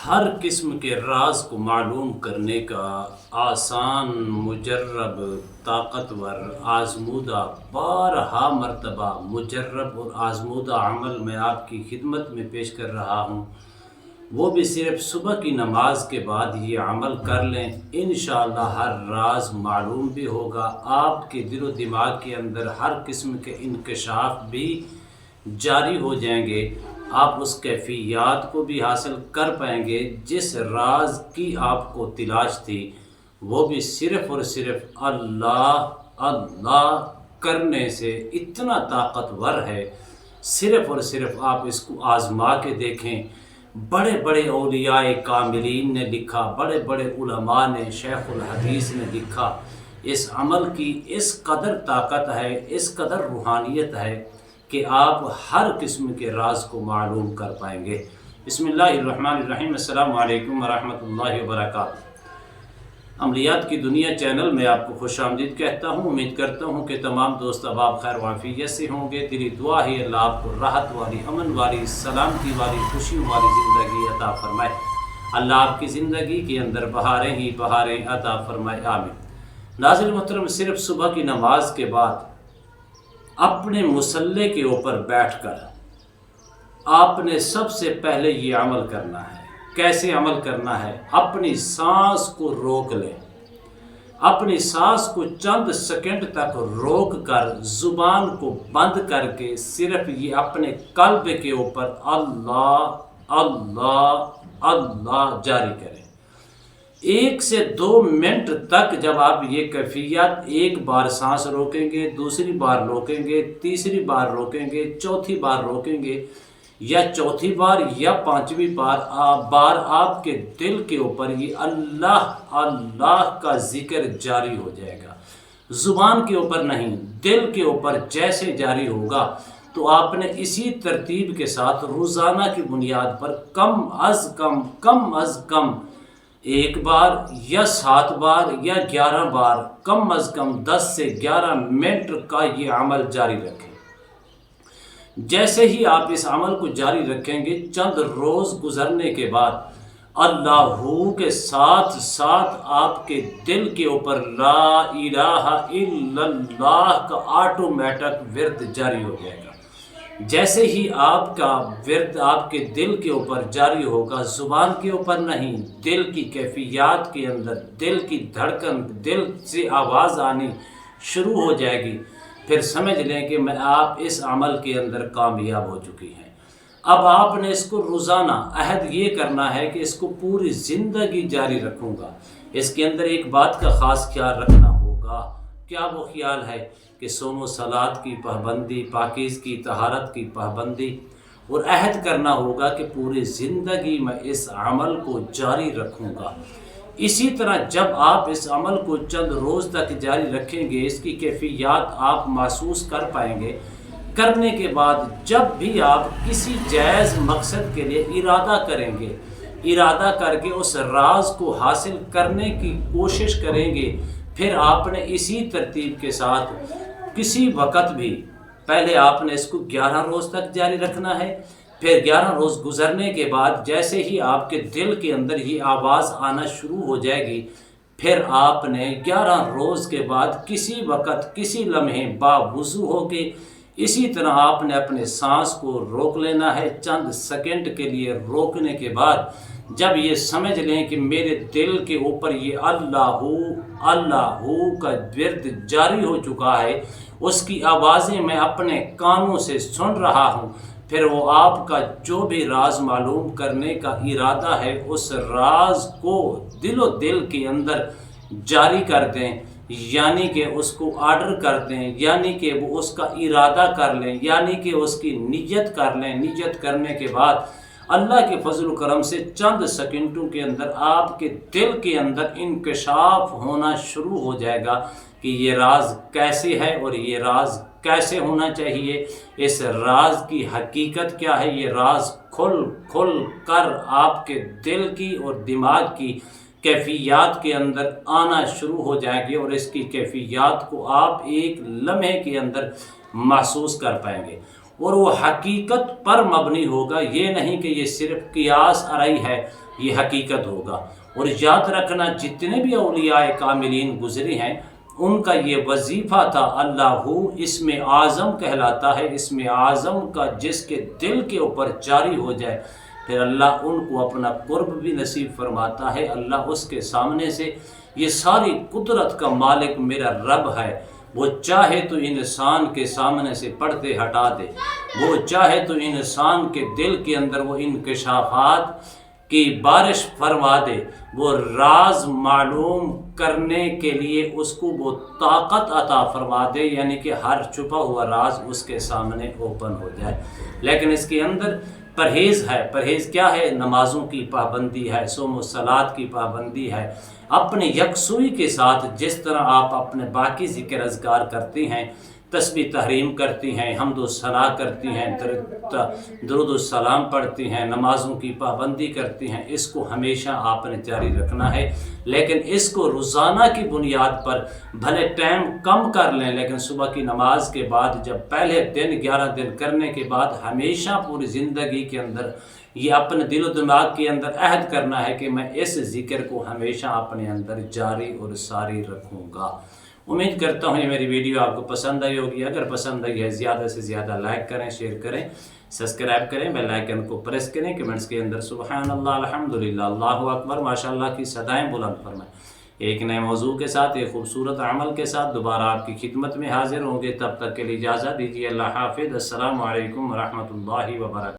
ہر قسم کے راز کو معلوم کرنے کا آسان، مجرب، طاقتور، آزمودہ، بارہا مرتبہ مجرب اور آزمودہ عمل میں آپ کی خدمت میں پیش کر رہا ہوں، وہ بھی صرف صبح کی نماز کے بعد یہ عمل کر لیں، انشاءاللہ ہر راز معلوم بھی ہوگا، آپ کے دل و دماغ کے اندر ہر قسم کے انکشاف بھی جاری ہو جائیں گے، آپ اس کیفیات کو بھی حاصل کر پائیں گے جس راز کی آپ کو تلاش تھی، وہ بھی صرف اور صرف اللہ اللہ کرنے سے اتنا طاقتور ہے۔ صرف اور صرف آپ اس کو آزما کے دیکھیں۔ بڑے بڑے اولیاء کاملین نے لکھا، بڑے بڑے علماء نے، شیخ الحدیث نے لکھا، اس عمل کی اس قدر طاقت ہے، اس قدر روحانیت ہے کہ آپ ہر قسم کے راز کو معلوم کر پائیں گے۔ بسم اللہ الرحمن الرحیم۔ السلام علیکم ورحمۃ اللہ وبرکاتہ۔ عملیات کی دنیا چینل میں آپ کو خوش آمدید کہتا ہوں۔ امید کرتا ہوں کہ تمام دوست احباب خیر و عافیت سے ہوں گے۔ دلی دعا ہے اللہ آپ کو راحت والی، امن والی، سلامتی والی، خوشی والی زندگی عطا فرمائے۔ اللہ آپ کی زندگی کے اندر بہاریں ہی بہاریں عطا فرمائے، آمین۔ ناظرین محترم، صرف صبح کی نماز کے بعد اپنے مصلے کے اوپر بیٹھ کر آپ نے سب سے پہلے یہ عمل کرنا ہے۔ کیسے عمل کرنا ہے؟ اپنی سانس کو روک لیں، اپنی سانس کو چند سیکنڈ تک روک کر زبان کو بند کر کے صرف یہ اپنے قلب کے اوپر اللہ اللہ اللہ جاری کریں۔ 1 سے 2 منٹ تک جب آپ یہ کیفیت ایک بار سانس روکیں گے، دوسری بار روکیں گے، تیسری بار روکیں گے، چوتھی بار روکیں گے، یا چوتھی بار یا 5ویں بار آپ کے دل کے اوپر یہ اللہ اللہ کا ذکر جاری ہو جائے گا۔ زبان کے اوپر نہیں، دل کے اوپر جیسے جاری ہوگا تو آپ نے اسی ترتیب کے ساتھ روزانہ کی بنیاد پر کم از کم 1 بار یا 7 بار یا 11 بار، کم از کم 10 سے 11 منٹ کا یہ عمل جاری رکھیں۔ جیسے ہی آپ اس عمل کو جاری رکھیں گے، چند روز گزرنے کے بعد اللہ کے ساتھ ساتھ آپ کے دل کے اوپر لا الہ الا اللہ کا آٹومیٹک ورد جاری ہو جائے گا۔ جیسے ہی آپ کا ورد آپ کے دل کے اوپر جاری ہوگا، زبان کے اوپر نہیں، دل کی کیفیات کے اندر، دل کی دھڑکن، دل سے آواز آنی شروع ہو جائے گی، پھر سمجھ لیں کہ آپ اس عمل کے اندر کامیاب ہو چکی ہیں۔ اب آپ نے اس کو روزانہ عہد یہ کرنا ہے کہ اس کو پوری زندگی جاری رکھوں گا۔ اس کے اندر ایک بات کا خاص خیال رکھنا ہوگا۔ کیا وہ خیال ہے؟ کہ صوم و صلات کی پابندی، پاکیزگی، طہارت کی پابندی، اور عہد کرنا ہوگا کہ پوری زندگی میں اس عمل کو جاری رکھوں گا۔ اسی طرح جب آپ اس عمل کو چند روز تک جاری رکھیں گے، اس کی کیفیات آپ محسوس کر پائیں گے۔ کرنے کے بعد جب بھی آپ کسی جائز مقصد کے لیے ارادہ کریں گے، ارادہ کر کے اس راز کو حاصل کرنے کی کوشش کریں گے، پھر آپ نے اسی ترتیب کے ساتھ کسی وقت بھی پہلے آپ نے اس کو 11 روز تک جاری رکھنا ہے، پھر 11 روز گزرنے کے بعد جیسے ہی آپ کے دل کے اندر یہ آواز آنا شروع ہو جائے گی، پھر آپ نے 11 روز کے بعد کسی وقت کسی لمحے باوضو ہو کے اسی طرح آپ نے اپنے سانس کو روک لینا ہے۔ چند سیکنڈ کے لیے روکنے کے بعد جب یہ سمجھ لیں کہ میرے دل کے اوپر یہ اللہ اللہ کا ورد جاری ہو چکا ہے، اس کی آوازیں میں اپنے کانوں سے سن رہا ہوں، پھر وہ آپ کا جو بھی راز معلوم کرنے کا ارادہ ہے، اس راز کو دل و دل کے اندر جاری کر دیں، یعنی کہ اس کو آرڈر کر دیں، یعنی کہ وہ اس کا ارادہ کر لیں، یعنی کہ اس کی نیت کر لیں۔ نیت کرنے کے بعد اللہ کے فضل و کرم سے چند سیکنڈوں کے اندر آپ کے دل کے اندر انکشاف ہونا شروع ہو جائے گا کہ یہ راز کیسے ہے اور یہ راز کیسے ہونا چاہیے، اس راز کی حقیقت کیا ہے۔ یہ راز کھل کر آپ کے دل کی اور دماغ کی کیفیات کے اندر آنا شروع ہو جائیں گے، اور اس کی کیفیات کو آپ ایک لمحے کے اندر محسوس کر پائیں گے۔ اور وہ حقیقت پر مبنی ہوگا، یہ نہیں کہ یہ صرف قیاس آرائی ہے، یہ حقیقت ہوگا۔ اور یاد رکھنا جتنے بھی اولیاء کاملین گزرے ہیں ان کا یہ وظیفہ تھا، اللہ اسم اعظم کہلاتا ہے، اسم اعظم کا جس کے دل کے اوپر جاری ہو جائے پھر اللہ ان کو اپنا قرب بھی نصیب فرماتا ہے۔ اللہ اس کے سامنے سے یہ ساری قدرت کا مالک میرا رب ہے، وہ چاہے تو انسان کے سامنے سے پردے ہٹا دے، وہ چاہے تو انسان کے دل کے اندر وہ انکشافات کی بارش فرما دے، وہ راز معلوم کرنے کے لیے اس کو وہ طاقت عطا فرما دے، یعنی کہ ہر چھپا ہوا راز اس کے سامنے اوپن ہو جائے۔ لیکن اس کے اندر پرہیز ہے۔ پرہیز کیا ہے؟ نمازوں کی پابندی ہے، صوم و صلات کی پابندی ہے، اپنے یکسوئی کے ساتھ جس طرح آپ اپنے باقی ذکر اذکار کرتے ہیں، تسبیح تحریم کرتی ہیں، حمد و ثنا کرتی ہیں، درود السلام پڑھتی ہیں، نمازوں کی پابندی کرتی ہیں، اس کو ہمیشہ آپ نے جاری رکھنا ہے۔ لیکن اس کو روزانہ کی بنیاد پر بھلے ٹائم کم کر لیں، لیکن صبح کی نماز کے بعد جب پہلے دن 11 دن کرنے کے بعد ہمیشہ پوری زندگی کے اندر یہ اپنے دل و دماغ کے اندر عہد کرنا ہے کہ میں اس ذکر کو ہمیشہ اپنے اندر جاری اور ساری رکھوں گا۔ امید کرتا ہوں یہ میری ویڈیو آپ کو پسند آئی ہوگی۔ اگر پسند آئی ہے زیادہ سے زیادہ لائک کریں، شیئر کریں، سبسکرائب کریں، بیل آئیکن کو پریس کریں، کمنٹس کے اندر سبحان اللہ، الحمدللہ، اللہ اکبر، ماشاءاللہ کی صدائیں بلند فرمائیں۔ ایک نئے موضوع کے ساتھ، ایک خوبصورت عمل کے ساتھ دوبارہ آپ کی خدمت میں حاضر ہوں گے۔ تب تک کے لیے اجازت دیجیے، اللہ حافظ، السلام علیکم ورحمۃ اللہ وبرکاتہ۔